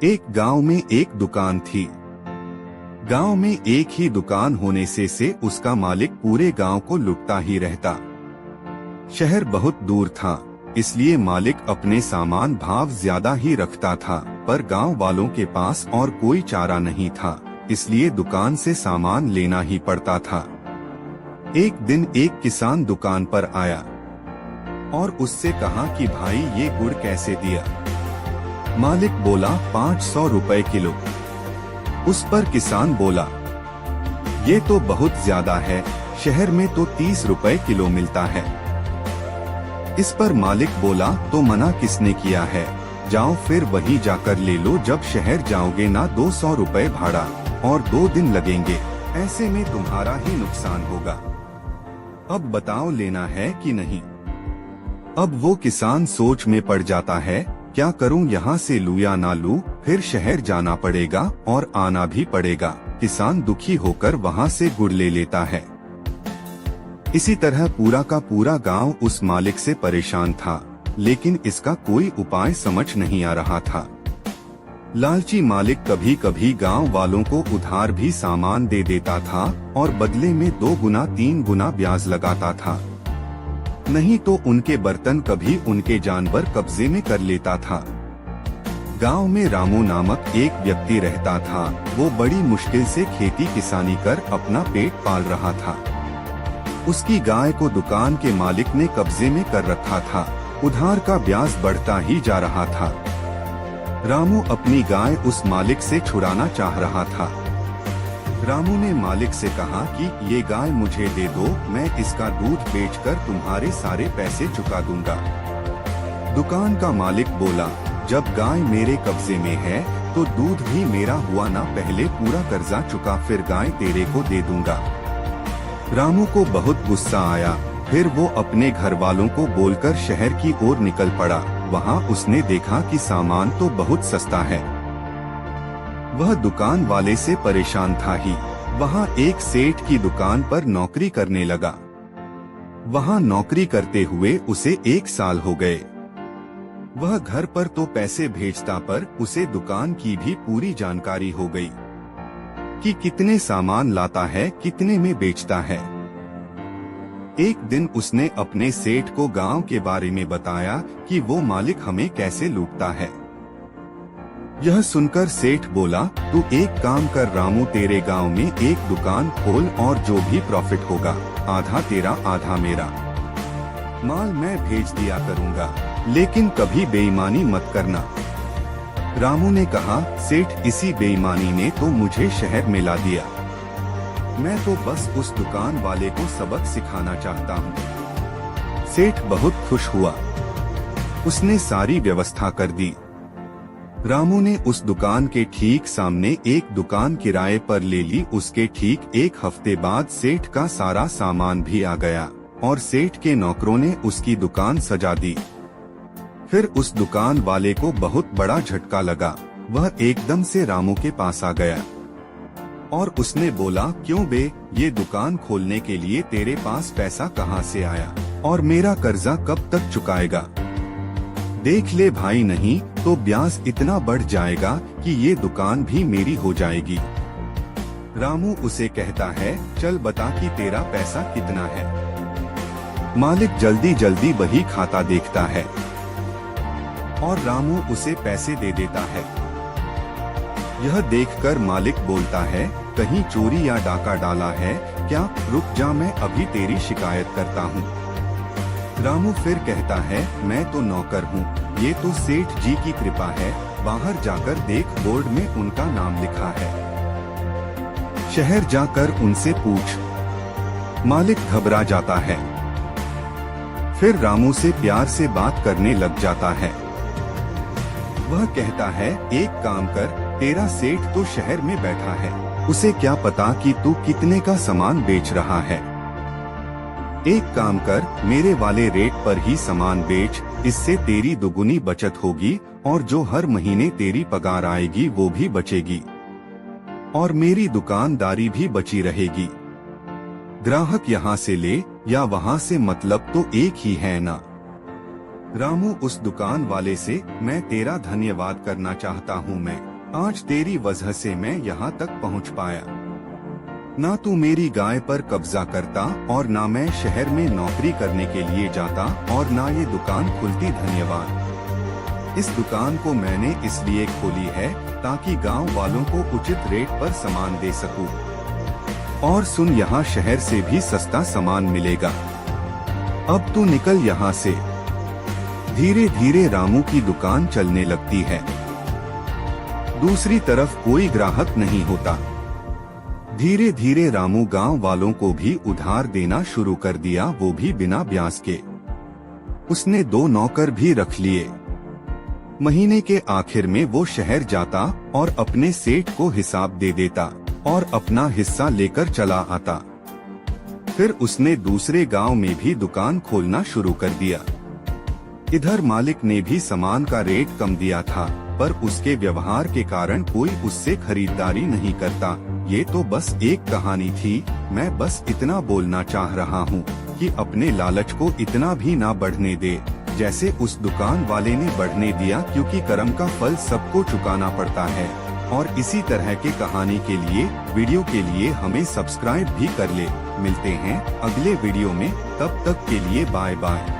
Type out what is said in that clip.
एक गांव में एक दुकान थी। गांव में एक ही दुकान होने से उसका मालिक पूरे गांव को लुटता ही रहता। शहर बहुत दूर था, इसलिए मालिक अपने सामान भाव ज्यादा ही रखता था, पर गांव वालों के पास और कोई चारा नहीं था, इसलिए दुकान से सामान लेना ही पड़ता था। एक दिन एक किसान दुकान पर आया और उससे कहा कि भाई ये गुड़ कैसे दिया। मालिक बोला 500 रुपए किलो। उस पर किसान बोला ये तो बहुत ज्यादा है, शहर में तो 30 रुपए किलो मिलता है। इस पर मालिक बोला तो मना किसने किया है, जाओ फिर वहीं जाकर ले लो, जब शहर जाओगे ना 200 रुपए भाड़ा और 2 दिन लगेंगे, ऐसे में तुम्हारा ही नुकसान होगा। अब बताओ लेना है कि नहीं। अब वो किसान सोच में पड़ जाता है, क्या करूं, यहाँ से लूं या ना लूं, फिर शहर जाना पड़ेगा और आना भी पड़ेगा। किसान दुखी होकर वहाँ से गुड़ ले लेता है। इसी तरह पूरा का पूरा गांव उस मालिक से परेशान था, लेकिन इसका कोई उपाय समझ नहीं आ रहा था। लालची मालिक कभी कभी गांव वालों को उधार भी सामान दे देता था और बदले में 2 गुना 3 गुना ब्याज लगाता था। नहीं तो उनके बर्तन कभी उनके जानवर कब्जे में कर लेता था। गांव में रामू नामक एक व्यक्ति रहता था। वो बड़ी मुश्किल से खेती किसानी कर अपना पेट पाल रहा था। उसकी गाय को दुकान के मालिक ने कब्जे में कर रखा था। उधार का ब्याज बढ़ता ही जा रहा था। रामू अपनी गाय उस मालिक से छुड़ाना चाह रहा था। रामू ने मालिक से कहा कि ये गाय मुझे दे दो, मैं इसका दूध बेचकर तुम्हारे सारे पैसे चुका दूंगा। दुकान का मालिक बोला, जब गाय मेरे कब्जे में है तो दूध भी मेरा हुआ ना, पहले पूरा कर्जा चुका फिर गाय तेरे को दे दूंगा। रामू को बहुत गुस्सा आया। फिर वो अपने घर वालों को बोलकर शहर की ओर निकल पड़ा। वहाँ उसने देखा कि सामान तो बहुत सस्ता है। वह दुकान वाले से परेशान था ही। वहाँ एक सेठ की दुकान पर नौकरी करने लगा। वहाँ नौकरी करते हुए उसे 1 साल हो गए। वह घर पर तो पैसे भेजता, पर उसे दुकान की भी पूरी जानकारी हो गई कि कितने सामान लाता है, कितने में बेचता है। एक दिन उसने अपने सेठ को गांव के बारे में बताया कि वो मालिक हमें कैसे लूटता है। यह सुनकर सेठ बोला, तू एक काम कर रामू, तेरे गांव में एक दुकान खोल और जो भी प्रॉफिट होगा आधा तेरा आधा मेरा। माल मैं भेज दिया करूंगा, लेकिन कभी बेईमानी मत करना। रामू ने कहा, सेठ इसी बेईमानी ने तो मुझे शहर में ला दिया। मैं तो बस उस दुकान वाले को सबक सिखाना चाहता हूँ। सेठ बहुत खुश हुआ। उसने सारी व्यवस्था कर दी। रामू ने उस दुकान के ठीक सामने एक दुकान किराए पर ले ली। उसके ठीक 1 हफ्ते बाद सेठ का सारा सामान भी आ गया और सेठ के नौकरों ने उसकी दुकान सजा दी। फिर उस दुकान वाले को बहुत बड़ा झटका लगा। वह एकदम से रामू के पास आ गया और उसने बोला, क्यों बे, ये दुकान खोलने के लिए तेरे पास पैसा कहाँ से आया और मेरा कर्जा कब तक चुकाएगा? देख ले भाई, नहीं तो ब्याज इतना बढ़ जाएगा कि ये दुकान भी मेरी हो जाएगी। रामू उसे कहता है, चल बता कि तेरा पैसा कितना है। मालिक जल्दी जल्दी बही खाता देखता है और रामू उसे पैसे दे देता है। यह देखकर मालिक बोलता है, कहीं चोरी या डाका डाला है क्या? रुक जा, मैं अभी तेरी शिकायत करता हूँ। रामू फिर कहता है, मैं तो नौकर हूँ, ये तो सेठ जी की कृपा है। बाहर जाकर देख, बोर्ड में उनका नाम लिखा है। शहर जाकर उनसे पूछ। मालिक घबरा जाता है। फिर रामू से प्यार से बात करने लग जाता है। वह कहता है, एक काम कर, तेरा सेठ तो शहर में बैठा है, उसे क्या पता कि तू कितने का सामान बेच रहा है। एक काम कर, मेरे वाले रेट पर ही सामान बेच, इससे तेरी दुगुनी बचत होगी और जो हर महीने तेरी पगार आएगी वो भी बचेगी और मेरी दुकानदारी भी बची रहेगी। ग्राहक यहाँ से ले या वहाँ से, मतलब तो एक ही है ना। रामू उस दुकान वाले से, मैं तेरा धन्यवाद करना चाहता हूँ। मैं आज तेरी वजह से मैं यहाँ तक पहुँच पाया। ना तू मेरी गाय पर कब्जा करता और ना मैं शहर में नौकरी करने के लिए जाता और ना ये दुकान खुलती। धन्यवाद। इस दुकान को मैंने इसलिए खोली है ताकि गांव वालों को उचित रेट पर सामान दे सकूं। और सुन, यहाँ शहर से भी सस्ता सामान मिलेगा। अब तू निकल यहाँ से। धीरे धीरे रामू की दुकान चलने लगती है। दूसरी तरफ कोई ग्राहक नहीं होता। धीरे धीरे रामू गांव वालों को भी उधार देना शुरू कर दिया, वो भी बिना ब्याज के। उसने 2 नौकर भी रख लिए। महीने के आखिर में वो शहर जाता और अपने सेठ को हिसाब दे देता और अपना हिस्सा लेकर चला आता। फिर उसने दूसरे गांव में भी दुकान खोलना शुरू कर दिया। इधर मालिक ने भी सामान का रेट कम दिया था, पर उसके व्यवहार के कारण कोई उससे खरीदारी नहीं करता। ये तो बस एक कहानी थी। मैं बस इतना बोलना चाह रहा हूँ कि अपने लालच को इतना भी ना बढ़ने दे जैसे उस दुकान वाले ने बढ़ने दिया, क्योंकि कर्म का फल सबको चुकाना पड़ता है। और इसी तरह के कहानी के लिए वीडियो के लिए हमें सब्सक्राइब भी कर ले। मिलते हैं अगले वीडियो में, तब तक के लिए बाय बाय।